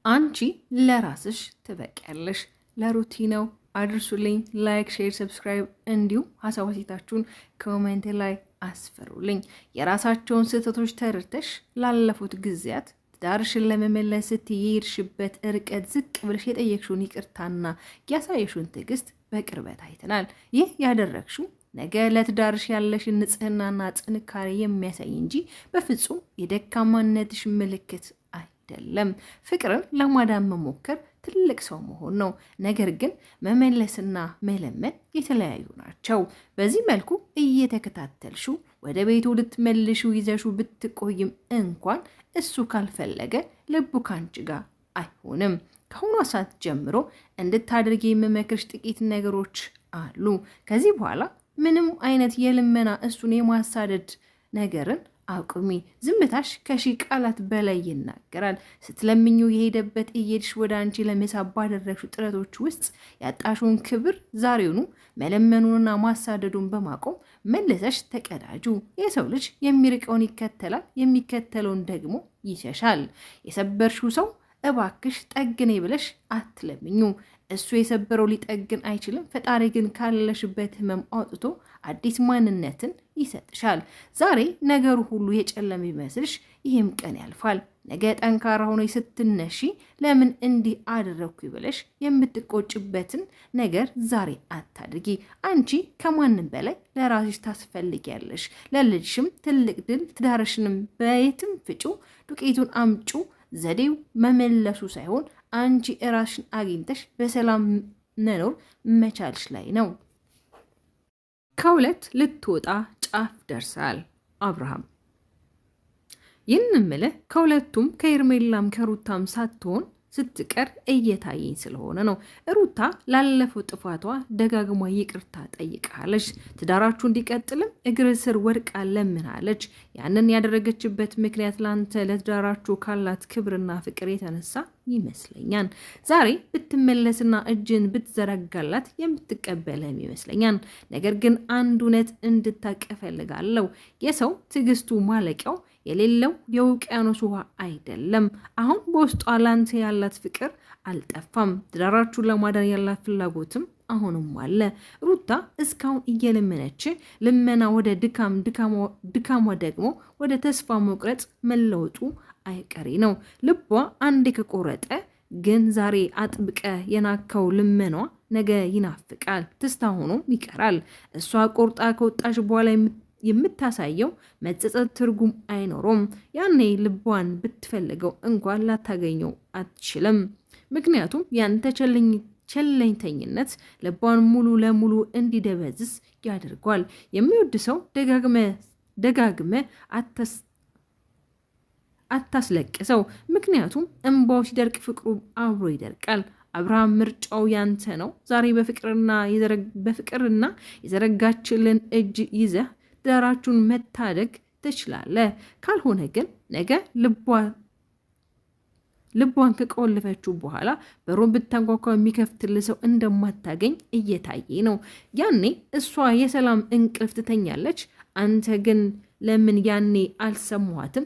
አንቺ ለራስሽ ትበቂያለሽ። ለሩቲ ነው። አድርሱልኝ። ላይክ፣ ሼር፣ ሰብስክራይብ እንዲሁም ሀሳብ አስተያየታችሁን ኮሜንት ላይ አስፈሩልኝ። የራሳቸውን ስህተቶች ተረድተሽ ላለፉት ጊዜያት ትዳርሽን ለመመለስ ስትሄድሽበት ርቀት ዝቅ ብለሽ የጠየቅሽውን ይቅርታና ያሳየሽውን ትዕግስት በቅርበት አይተናል። ይህ ያደረግሽው ነገ ለትዳርሽ ያለሽን ንጽህናና ጥንካሬ የሚያሳይ እንጂ በፍጹም የደካማነትሽ ምልክት አይደለም። ፍቅርን ለማዳን መሞከር ትልቅ ሰው መሆን ነው። ነገር ግን መመለስና መለመን የተለያዩ ናቸው። በዚህ መልኩ እየተከታተልሽው ወደ ቤቱ ልትመልሽው ይዘሽው ብትቆይም እንኳን እሱ ካልፈለገ ልቡ ካንቺ ጋር አይሆንም። ከአሁኗ ሰዓት ጀምሮ እንድታደርጊ የምመክርሽ ጥቂት ነገሮች አሉ። ከዚህ በኋላ ምንም አይነት የልመና እሱን የማሳደድ ነገርን አቁሚ። ዝምታሽ ከሺህ ቃላት በላይ ይናገራል። ስትለምኙ የሄደበት እየሄድሽ ወደ አንቺ ለመሳብ ባደረግሽው ጥረቶች ውስጥ ያጣሽውን ክብር ዛሬውኑ መለመኑንና ማሳደዱን በማቆም መለሰሽ ተቀዳጁ። የሰው ልጅ የሚርቀውን ይከተላል፣ የሚከተለውን ደግሞ ይሸሻል። የሰበርሽው ሰው እባክሽ ጠግኔ ብለሽ አትለምኙ። እሱ የሰበረው ሊጠግን አይችልም። ፈጣሪ ግን ካለሽበት ህመም አውጥቶ አዲስ ማንነትን ይሰጥሻል። ዛሬ ነገሩ ሁሉ የጨለመ ይመስልሽ፣ ይህም ቀን ያልፋል። ነገ ጠንካራ ሆኖ ስትነሺ ለምን እንዲህ አደረግኩ ብለሽ የምትቆጭበትን ነገር ዛሬ አታድርጊ። አንቺ ከማንም በላይ ለራስሽ ታስፈልጊያለሽ። ለልጅሽም ትልቅ ድል፣ ትዳርሽንም በየትም ፍጩ፣ ዱቄቱን አምጩ። ዘዴው መመለሱ ሳይሆን አንቺ እራስሽን አግኝተሽ በሰላም መኖር መቻልሽ ላይ ነው። ከሁለት ልትወጣ ጫፍ ደርሳል አብርሃም። ይህንን ምልህ ከሁለቱም ከኤርሜላም ከሩታም ሳትሆን ስትቀር እየታየኝ ስለሆነ ነው። ሩታ ላለፈው ጥፋቷ ደጋግማ ይቅርታ ጠይቃለች። ትዳራችሁ እንዲቀጥልም እግር ስር ወድቃ ለምናለች። ያንን ያደረገችበት ምክንያት ላንተ ለትዳራችሁ ካላት ክብርና ፍቅር የተነሳ ይመስለኛል። ዛሬ ብትመለስና እጅን ብትዘረጋላት የምትቀበልህም ይመስለኛል። ነገር ግን አንድ እውነት እንድታውቅ እፈልጋለሁ። የሰው ትዕግስቱ ማለቂያው የሌለው የውቅያኖስ ውሃ አይደለም። አሁን በውስጧ ላንተ ያላት ፍቅር አልጠፋም። ትዳራችሁን ለማዳን ያላት ፍላጎትም አሁንም አለ። ሩታ እስካሁን እየለመነች ልመና ወደ ድካሟ ደግሞ ወደ ተስፋ መቁረጥ መለወጡ አይቀሬ ነው። ልቧ አንዴ ከቆረጠ ግን ዛሬ አጥብቀ የናከው ልመኗ ነገ ይናፍቃል፣ ትስታ ሆኖም ይቀራል። እሷ ቆርጣ ከወጣሽ በኋላ የምታሳየው መጸጸት ትርጉም አይኖረም። ያኔ ልቧን ብትፈልገው እንኳን ላታገኘው አትችልም። ምክንያቱም ያንተ ቸለኝተኝነት ልቧን ሙሉ ለሙሉ እንዲደበዝዝ ያደርጓል። የሚወድ ሰው ደጋግመ አታስለቅሰው። ምክንያቱም እንባው ሲደርቅ ፍቅሩ አብሮ ይደርቃል። አብርሃም ምርጫው ያንተ ነው። ዛሬ በፍቅርና የዘረጋችልን እጅ ይዘህ ትዳራችሁን መታደግ ትችላለህ። ካልሆነ ግን ነገ ልቧን ከቆለፈችው በኋላ በሩን ብታንኳኳ የሚከፍትልህ ሰው እንደማታገኝ እየታየ ነው። ያኔ እሷ የሰላም እንቅልፍ ትተኛለች። አንተ ግን ለምን ያኔ አልሰማኋትም?